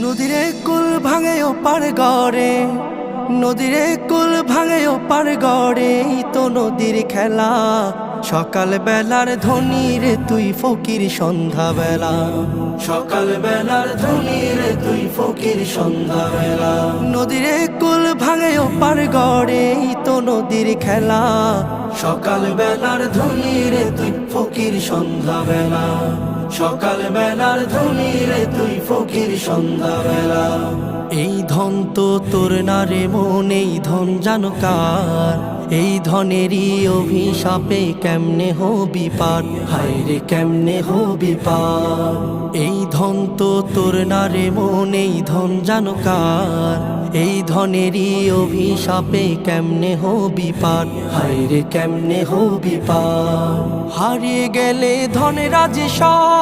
নদীরে কুল ভাঙে ও পার গড়ে, নদীরে কুল ভাঙে ও পার গড়ে, তো নদীর খেলা। সকাল বেলার ধনী রে তুই ফকির সন্ধ্যা বেলা, সকাল বেলার ধনী রে তুই ফকির সন্ধ্যা বেলা। নদীরে কুল ভাঙে ও পার গড়ে, তো নদীর খেলা। সকাল বেলার ধনী রে তুই ফকির সন্ধ্যা বেলা, সকাল বেলার ধনী রে তুই ফকির সন্ধ্যা বেলা। এই ধন তো তোর না রে মন, এই ধন জানো কার? এই ধনেরই অভিশাপে কেমনে হবি পার, হায় রে কেমনে হবি পার। এই ধন তো তোর না রে মন, এই ধন জানো কার? এই ধনেরই অভিশাপে কেমনে হবি পার, হায় রে কেমনে হবি পার। হারিয়ে গেলে ধনেরা যে সব,